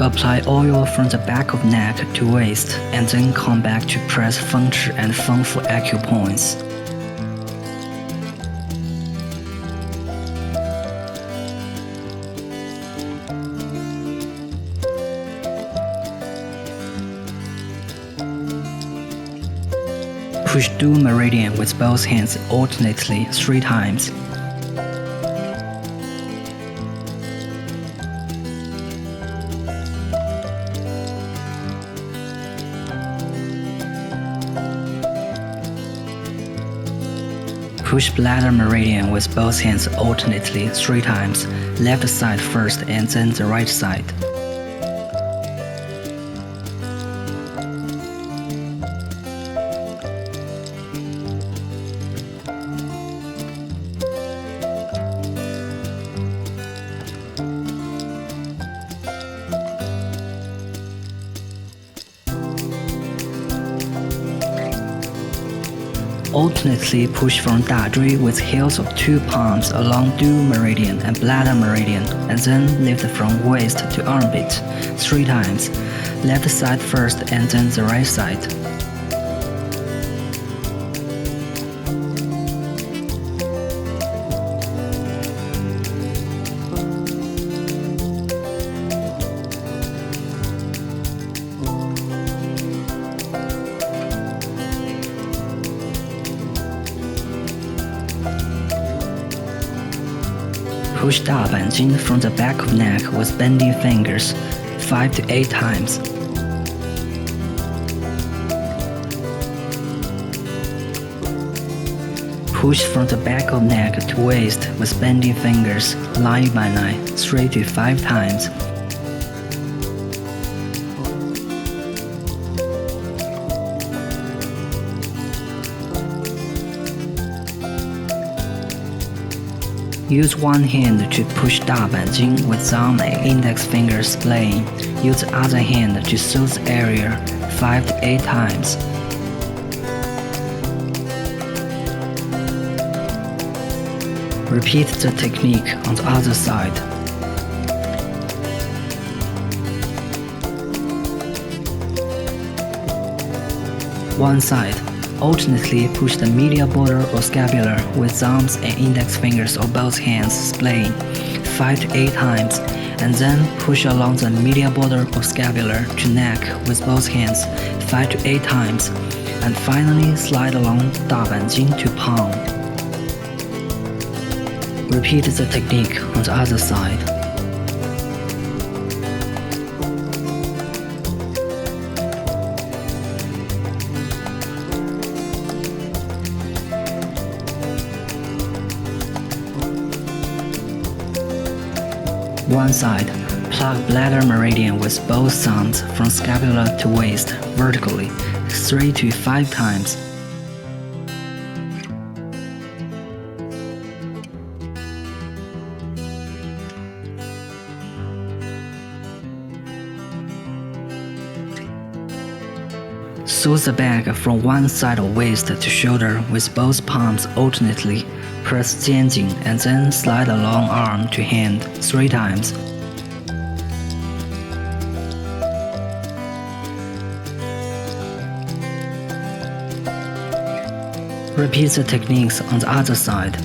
Apply oil from the back of neck to waist and then come back to press functure and feng for acupoints. Push dual meridian with both hands alternately 3 times. Push bladder meridian with both hands alternately 3 times, left side first and then the right side. Alternately push from 大椎 with heels of 2 palms along dual meridian and bladder meridian, and then lift from waist to armpit 3 times, left side first and then the right side. Push 大板筋 from the back of neck with bending fingers 5 to 8 times. Push from the back of neck to waist with bending fingers 9 by 9 3 to 5 times. Use one hand to push 大板筋 with thumb and index fingers splaying. Use the other hand to soothe the area 5 to 8 times. Repeat the technique on the other side. One side. Alternately push the medial border or scapula with thumbs and index fingers of both hands splaying 5 to 8 times, and then push along the medial border of scapula to neck with both hands 5 to 8 times, and finally slide along 大板筋 to palm. Repeat the technique on the other side. One side. Plug bladder meridian with both thumbs from scapula to waist vertically 3 to 5 times. Soothe the back from one side of waist to shoulder with both palms alternately. Press 肩颈 and then slide along arm to hand 3 times. Repeat the techniques on the other side.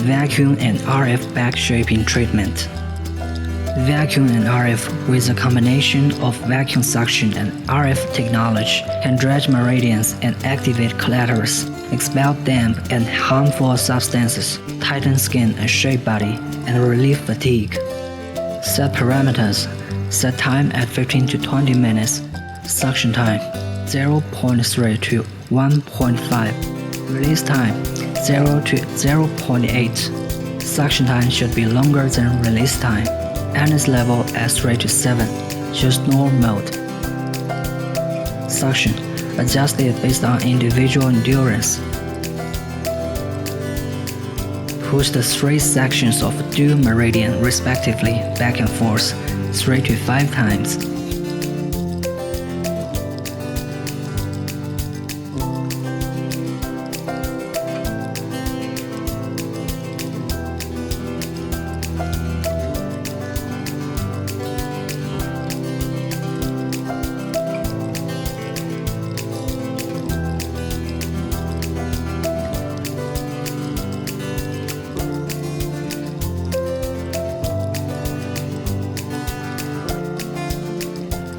Vacuum and RF back shaping treatment. Vacuum and RF with a combination of vacuum suction and RF technology can dredge meridians and activate clitoris, expel damp and harmful substances, tighten skin and shape body, and relieve fatigue. Set parameters. Set time at 15 to 20 minutes. Suction time 0.3 to 1.5. Release time 0 to 0.8. Suction time should be longer than release time. Anus level at 3 to 7. Use normal mode. suction, adjusted based on individual endurance. Push the 3 sections of dual meridian respectively back and forth 3 to 5 times.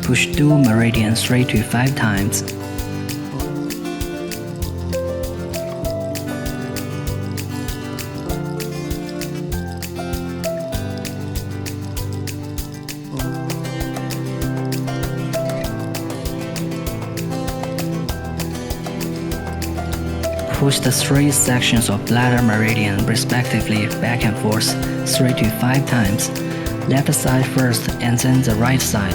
Push dual meridian 3 to 5 times. Push the 3 sections of bladder meridian respectively back and forth 3 to 5 times, left side first and then the right side.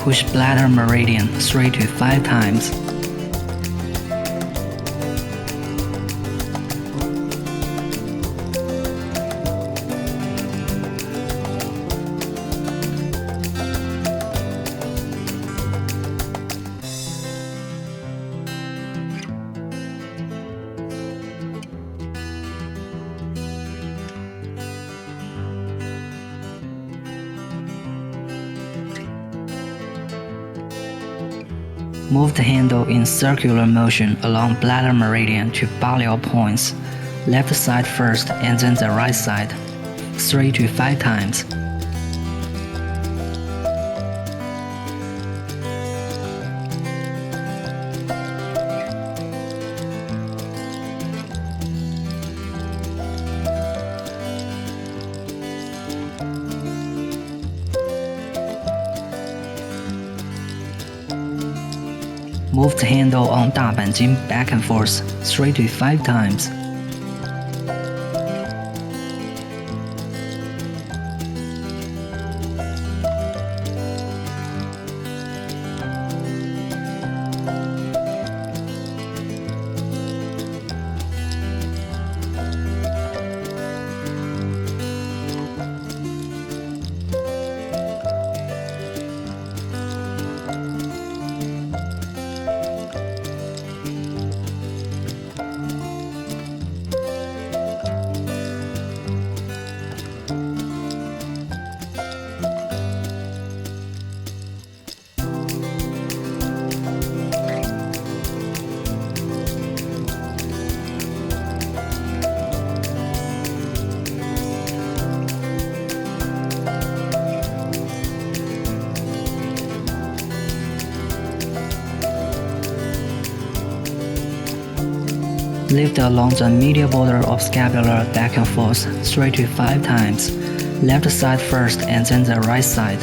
Push bladder meridian 3 to 5 times. Move the handle in circular motion along bladder meridian to Balliol points, left side first and then the right side, 3 to 5 times. Move the handle on 大板筋 back and forth 3 to 5 times. Lift along the medial border of scapula back and forth 3 to 5 times, left side first and then the right side.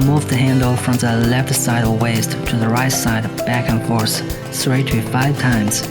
Move the handle from the left side of waist to the right side back and forth 3 to 5 times.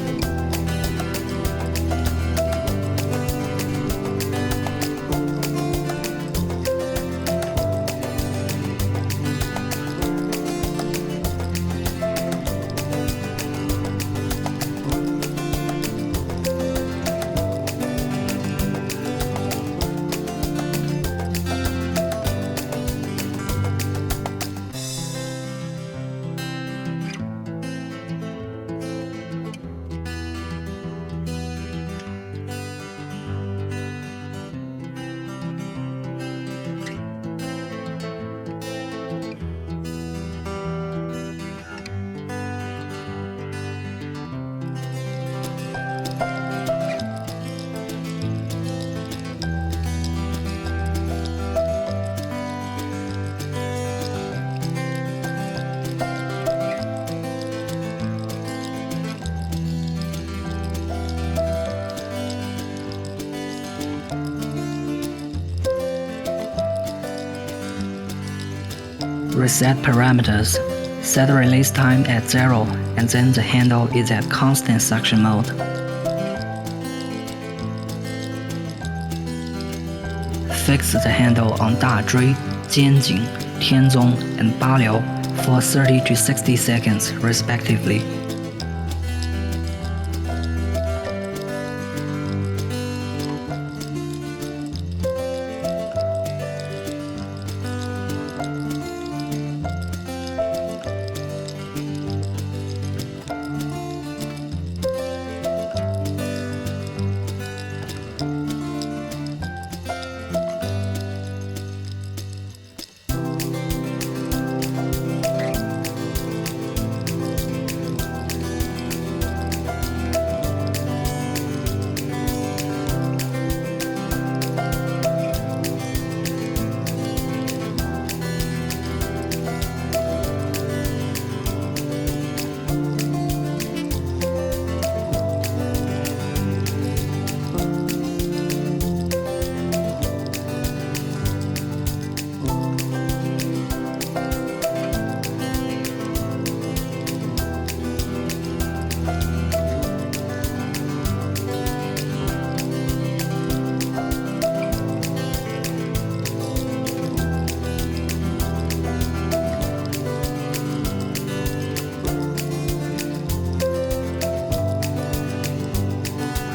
Reset parameters. Set the release time at 0 and then the handle is at constant suction mode. Fix the handle on 大锥、肩颈、天宗 and 八流 for 30 to 60 seconds respectively.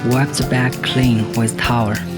Wipe the back clean with towel.